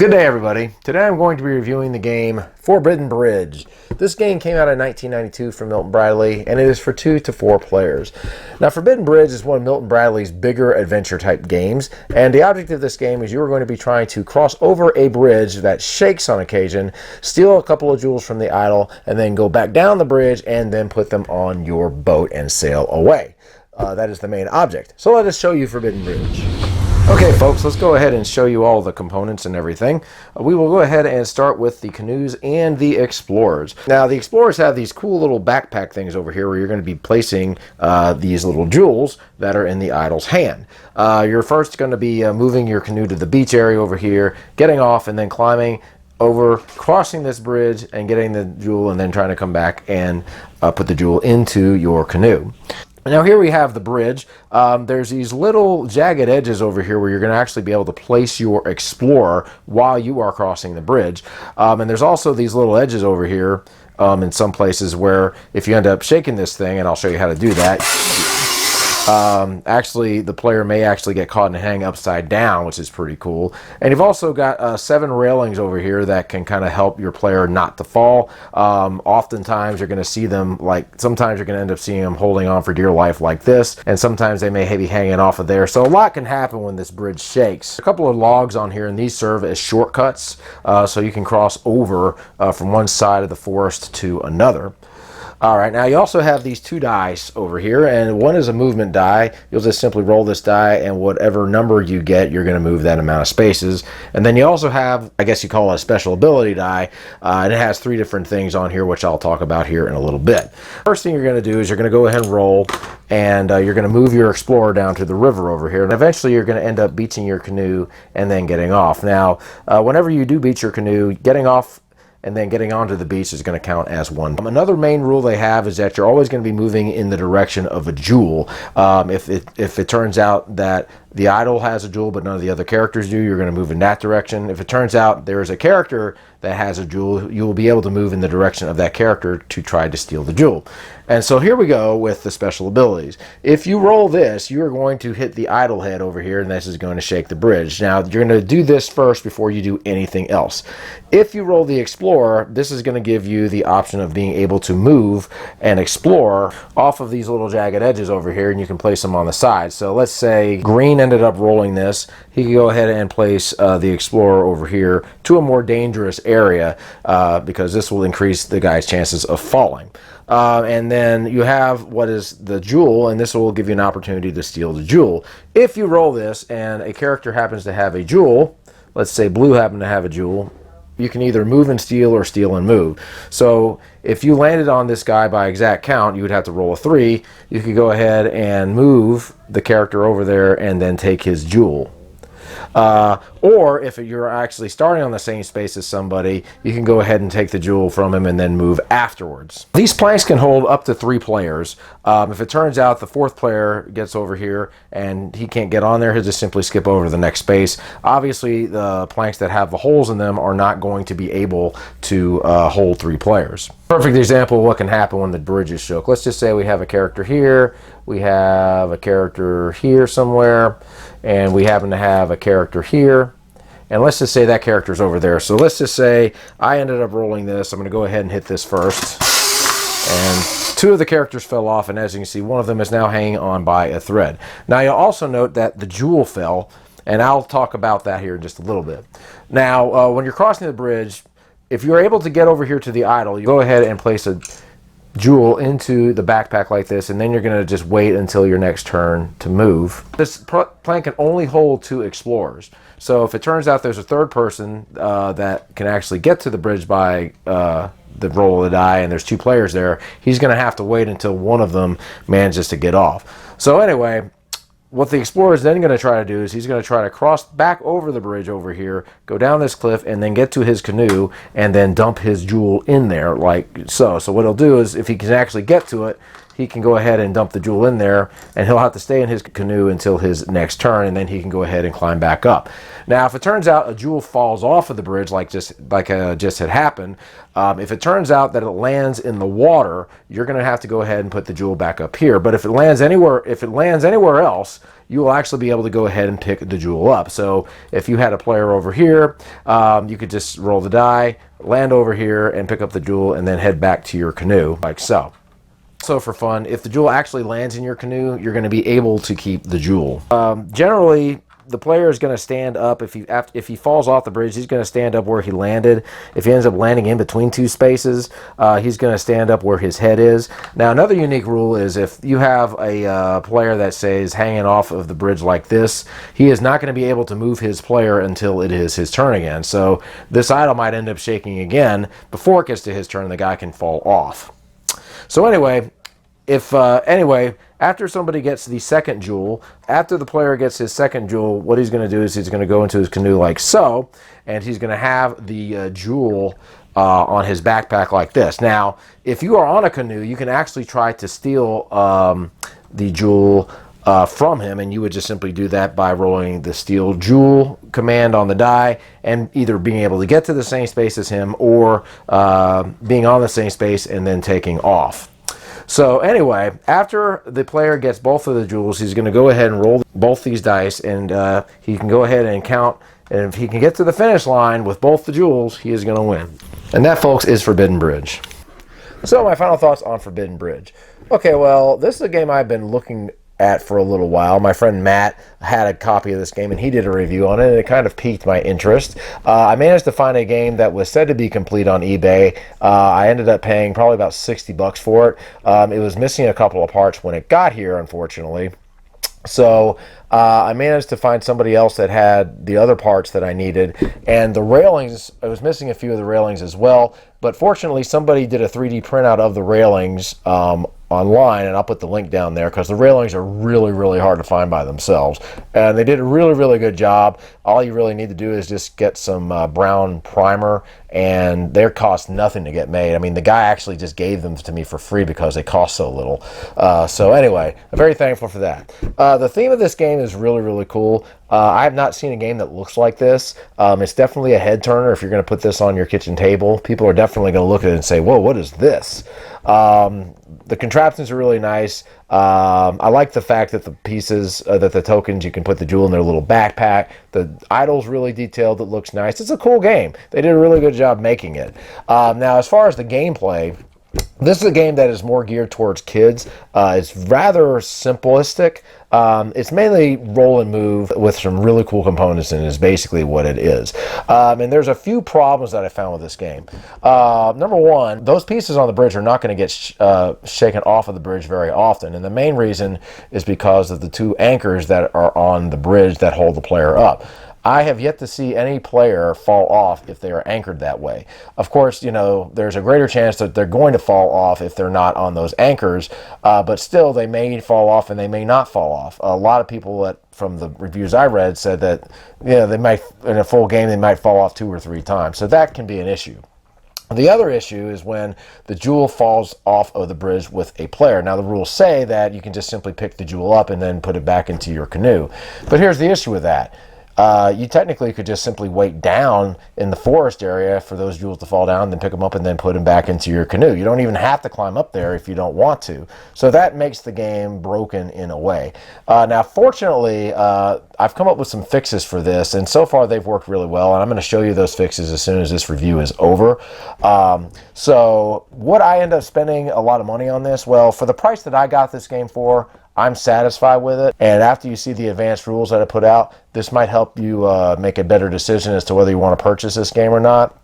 Good day, everybody. Today I'm going to be reviewing the game Forbidden Bridge. This game came out in 1992 from Milton Bradley, and it is for 2 to 4 players. Now, Forbidden Bridge is one of Milton Bradley's bigger adventure-type games, and the object of this game is you are going to be trying to cross over a bridge that shakes on occasion, steal a couple of jewels from the idol, and then go back down the bridge and then put them on your boat and sail away. That is the main object. So let us show you Forbidden Bridge. Okay, folks, let's go ahead and show you all the components and everything. We will go ahead and start with the canoes and the explorers. Now, the explorers have these cool little backpack things over here where you're going to be placing these little jewels that are in the idol's hand. You're first going to be moving your canoe to the beach area over here, getting off, and then climbing over, crossing this bridge and getting the jewel, and then trying to come back and put the jewel into your canoe. Now here we have the bridge. There's these little jagged edges over here where you're going to actually be able to place your explorer while you are crossing the bridge. And there's also these little edges over here in some places where if you end up shaking this thing, and I'll show you how to do that, actually the player may actually get caught and hang upside down, which is pretty cool. And you've also got 7 railings over here that can kind of help your player not to fall. Oftentimes you're going to see them, like sometimes you're going to end up seeing them holding on for dear life like this, and sometimes they may be hanging off of there. So a lot can happen when this bridge shakes. A couple of logs on here, and these serve as shortcuts, so you can cross over from one side of the forest to another. Alright, now you also have these 2 dice over here, and one is a movement die. You'll just simply roll this die, and whatever number you get, you're going to move that amount of spaces. And then you also have, I guess you call it a special ability die, and it has 3 different things on here, which I'll talk about here in a little bit. First thing you're going to do is you're going to go ahead and roll, and you're going to move your explorer down to the river over here, and eventually you're going to end up beaching your canoe and then getting off. Now, whenever you do beach your canoe, getting off and then getting onto the beach is going to count as one. Another main rule they have is that you're always going to be moving in the direction of a jewel. If it turns out that the idol has a jewel but none of the other characters do, you're going to move in that direction. If it turns out there's a character that has a jewel, you will be able to move in the direction of that character to try to steal the jewel. And so here we go with the special abilities. If you roll this, you are going to hit the idol head over here, and this is going to shake the bridge. Now, you're going to do this first before you do anything else. If you roll the explorer, this is going to give you the option of being able to move and explore off of these little jagged edges over here, and you can place them on the side. So let's say green ended up rolling this. He could go ahead and place the explorer over here to a more dangerous area because this will increase the guy's chances of falling. And then you have what is the jewel, and this will give you an opportunity to steal the jewel. If you roll this and a character happens to have a jewel, let's say blue happened to have a jewel, you can either move and steal or steal and move. So if you landed on this guy by exact count, you would have to roll a 3. You could go ahead and move the character over there and then take his jewel. Or if you're actually starting on the same space as somebody, you can go ahead and take the jewel from him and then move afterwards. These planks can hold up to 3 players. If it turns out the 4th player gets over here and he can't get on there, he'll just simply skip over to the next space. Obviously, the planks that have the holes in them are not going to be able to hold 3 players. Perfect example of what can happen when the bridge is shook. Let's just say we have a character here, we have a character here somewhere, and we happen to have a character here. And let's just say that character's over there. So let's just say I ended up rolling this. I'm going to go ahead and hit this first. And 2 of the characters fell off, and as you can see, one of them is now hanging on by a thread. Now you'll also note that the jewel fell, and I'll talk about that here in just a little bit. Now, when you're crossing the bridge, if you're able to get over here to the idol, you go ahead and place a jewel into the backpack like this, and then you're going to just wait until your next turn to move. This plank can only hold 2 explorers. So if it turns out there's a 3rd person that can actually get to the bridge by the roll of the die, and there's 2 players there, he's going to have to wait until one of them manages to get off. So anyway, what the explorer is then going to try to do is he's going to try to cross back over the bridge over here, go down this cliff, and then get to his canoe and then dump his jewel in there like so. So what he'll do is if he can actually get to it, he can go ahead and dump the jewel in there, and he'll have to stay in his canoe until his next turn, and then he can go ahead and climb back up. Now, if it turns out a jewel falls off of the bridge like just had happened, if it turns out that it lands in the water, you're going to have to go ahead and put the jewel back up here. But if it lands anywhere else, you will actually be able to go ahead and pick the jewel up. So if you had a player over here, you could just roll the die, land over here, and pick up the jewel, and then head back to your canoe, like so. So for fun, if the jewel actually lands in your canoe, you're going to be able to keep the jewel. Generally, the player is going to stand up. If he falls off the bridge, he's going to stand up where he landed. If he ends up landing in between two spaces, he's going to stand up where his head is. Now, another unique rule is if you have a player that says hanging off of the bridge like this, he is not going to be able to move his player until it is his turn again. So this idol might end up shaking again before it gets to his turn. The guy can fall off. So anyway, after somebody gets the second jewel, after the player gets his second jewel, what he's going to do is he's going to go into his canoe like so, and he's going to have the jewel on his backpack like this. Now, if you are on a canoe, you can actually try to steal the jewel from him, and you would just simply do that by rolling the steal jewel command on the die and either being able to get to the same space as him or being on the same space and then taking off. So anyway, after the player gets both of the jewels, he's going to go ahead and roll both these dice, and he can go ahead and count. And if he can get to the finish line with both the jewels, he is going to win. And that, folks, is Forbidden Bridge. So my final thoughts on Forbidden Bridge. Okay, well, this is a game I've been looking at for a little while. My friend Matt had a copy of this game and he did a review on it, and it kind of piqued my interest. I managed to find a game that was said to be complete on eBay. I ended up paying probably about $60 for it. It was missing a couple of parts when it got here, unfortunately. So I managed to find somebody else that had the other parts that I needed, and the railings, I was missing a few of the railings as well, but fortunately somebody did a 3D printout of the railings online, and I'll put the link down there because the railings are really, really hard to find by themselves, and they did a really, really good job. All you really need to do is just get some brown primer, and they cost nothing to get made. I mean, the guy actually just gave them to me for free because they cost so little. So anyway, I'm very thankful for that. The theme of this game is really, really cool. I have not seen a game that looks like this. It's definitely a head turner if you're going to put this on your kitchen table. People are definitely going to look at it and say, whoa, what is this? The contraptions are really nice. I like the fact that the pieces, that the tokens, you can put the jewel in their little backpack. The idol's really detailed. It looks nice. It's a cool game. They did a really good job making it. Now, as far as the gameplay, this is a game that is more geared towards kids. It's rather simplistic. It's mainly roll and move with some really cool components, and is basically what it is. And there's a few problems that I found with this game. Number one, those pieces on the bridge are not going to get shaken off of the bridge very often, and the main reason is because of the two anchors that are on the bridge that hold the player up. I have yet to see any player fall off if they are anchored that way. Of course, you know, there's a greater chance that they're going to fall off if they're not on those anchors, but still they may fall off and they may not fall off. A lot of people that, from the reviews I read, said that, you know, they might, in a full game, they might fall off 2 or 3 times. So that can be an issue. The other issue is when the jewel falls off of the bridge with a player. Now, the rules say that you can just simply pick the jewel up and then put it back into your canoe. But here's the issue with that. You technically could just simply wait down in the forest area for those jewels to fall down, then pick them up and then put them back into your canoe. You don't even have to climb up there if you don't want to. So that makes the game broken in a way. Now, fortunately, I've come up with some fixes for this, and so far they've worked really well, and I'm going to show you those fixes as soon as this review is over. So would I end up spending a lot of money on this? Well, for the price that I got this game for, I'm satisfied with it, and after you see the advanced rules that I put out, this might help you make a better decision as to whether you want to purchase this game or not.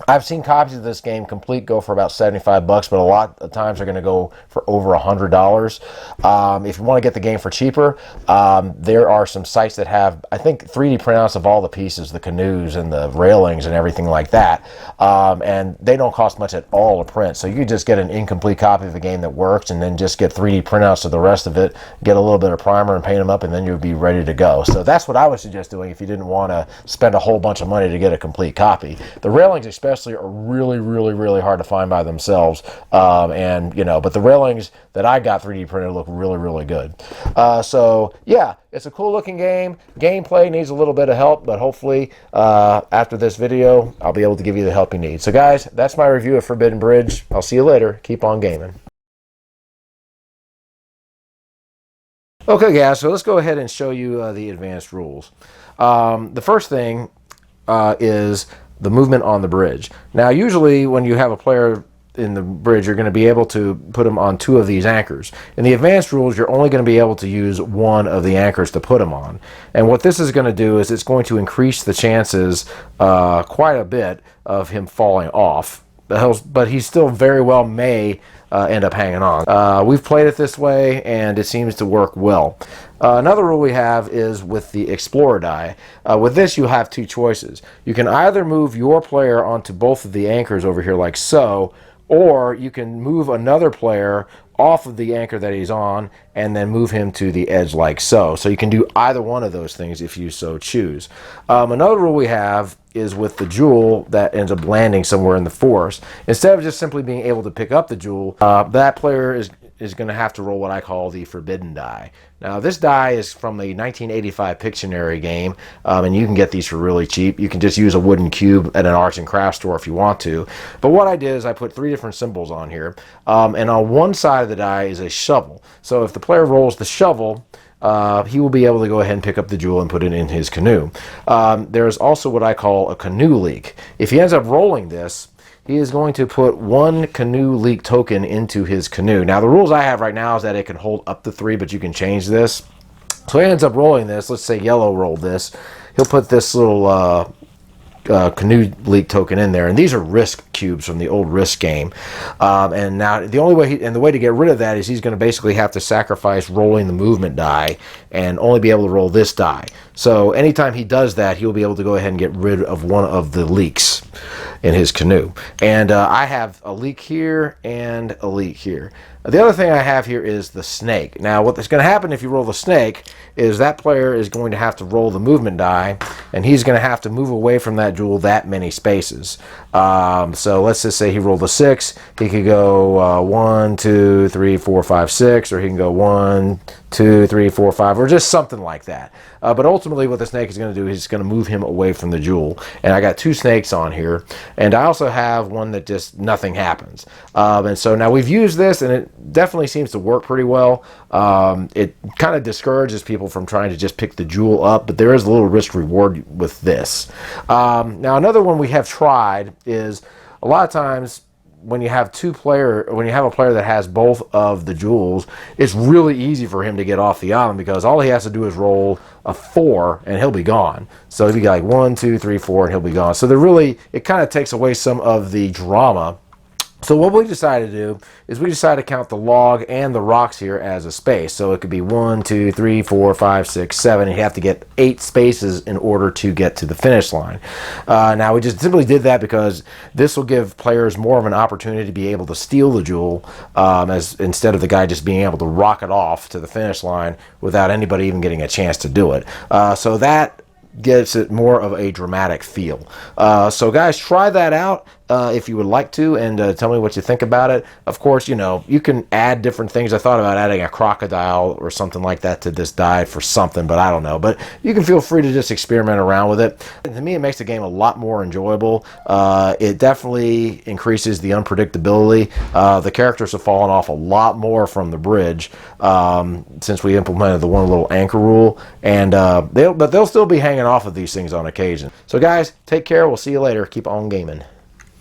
I've seen copies of this game complete go for about $75, but a lot of times they're going to go for over $100. If you want to get the game for cheaper, there are some sites that have, I think, 3D printouts of all the pieces, the canoes and the railings and everything like that, and they don't cost much at all to print. So you could just get an incomplete copy of the game that works and then just get 3D printouts of the rest of it, get a little bit of primer and paint them up, and then you'll be ready to go. So that's what I would suggest doing if you didn't want to spend a whole bunch of money to get a complete copy. The railings especially especially are really, really, really hard to find by themselves. And you know, but the railings that I got 3D printed look really, really good. So yeah, it's a cool looking game. Gameplay needs a little bit of help, but hopefully after this video, I'll be able to give you the help you need. So guys, that's my review of Forbidden Bridge. I'll see you later. Keep on gaming. Okay guys, so let's go ahead and show you the advanced rules. The first thing is the movement on the bridge. Now usually when you have a player in the bridge, you're going to be able to put them on 2 of these anchors. In the advanced rules, you're only going to be able to use 1 of the anchors to put them on. And what this is going to do is it's going to increase the chances quite a bit of him falling off. But he still very well may end up hanging on. We've played it this way and it seems to work well. Another rule we have is with the Explorer die. With this you have 2 choices. You can either move your player onto both of the anchors over here like so, or you can move another player off of the anchor that he's on and then move him to the edge like so. So you can do either one of those things if you so choose. Another rule we have is with the jewel that ends up landing somewhere in the forest. Instead of just simply being able to pick up the jewel, that player is going to have to roll what I call the Forbidden die. Now this die is from the 1985 Pictionary game, and you can get these for really cheap. You can just use a wooden cube at an arts and crafts store if you want to. But what I did is I put 3 different symbols on here, and on one side of the die is a shovel. So if the player rolls the shovel, he will be able to go ahead and pick up the jewel and put it in his canoe. There's also what I call a canoe leak. If he ends up rolling this, he is going to put 1 canoe leak token into his canoe. Now the rules I have right now is that it can hold up to 3, but you can change this. So he ends up rolling this. Let's say yellow rolled this. He'll put this little canoe leak token in there, and these are Risk cubes from the old Risk game. And now the only way the way to get rid of that is he's going to basically have to sacrifice rolling the movement die and only be able to roll this die. So anytime he does that, he'll be able to go ahead and get rid of 1 of the leaks in his canoe. And I have a leak here and a leak here. The other thing I have here is the snake. Now what's going to happen if you roll the snake is that player is going to have to roll the movement die, and he's going to have to move away from that jewel that many spaces. So let's just say he rolled a 6. He could go 1, 2, 3, 4, 5, 6, or he can go 1, 2, 3, 4, 5, or just something like that. But ultimately what the snake is going to do is it's going to move him away from the jewel. And I got 2 snakes on here, and I also have one that just nothing happens. And so now we've used this, and it definitely seems to work pretty well. It kind of discourages people from trying to just pick the jewel up, but there is a little risk reward with this. Now another one we have tried is a lot of times when you have a player that has both of the jewels, it's really easy for him to get off the island because all he has to do is roll a 4 and he'll be gone. So if you got like 1, 2, 3, 4 and he'll be gone. So it kind of takes away some of the drama. So what we decided to do is we decided to count the log and the rocks here as a space. So it could be 1, 2, 3, 4, 5, 6, 7. And you have to get 8 spaces in order to get to the finish line. Now we just simply did that because this will give players more of an opportunity to be able to steal the jewel, instead of the guy just being able to rock it off to the finish line without anybody even getting a chance to do it. So that gives it more of a dramatic feel. So guys, try that out if you would like to, and tell me what you think about it. Of course, you know, you can add different things. I thought about adding a crocodile or something like that to this die for something, but I don't know. But you can feel free to just experiment around with it. And to me, it makes the game a lot more enjoyable. It definitely increases the unpredictability. The characters have fallen off a lot more from the bridge since we implemented the 1 little anchor rule, and they'll still be hanging off of these things on occasion. So guys, take care. We'll see you later. Keep on gaming.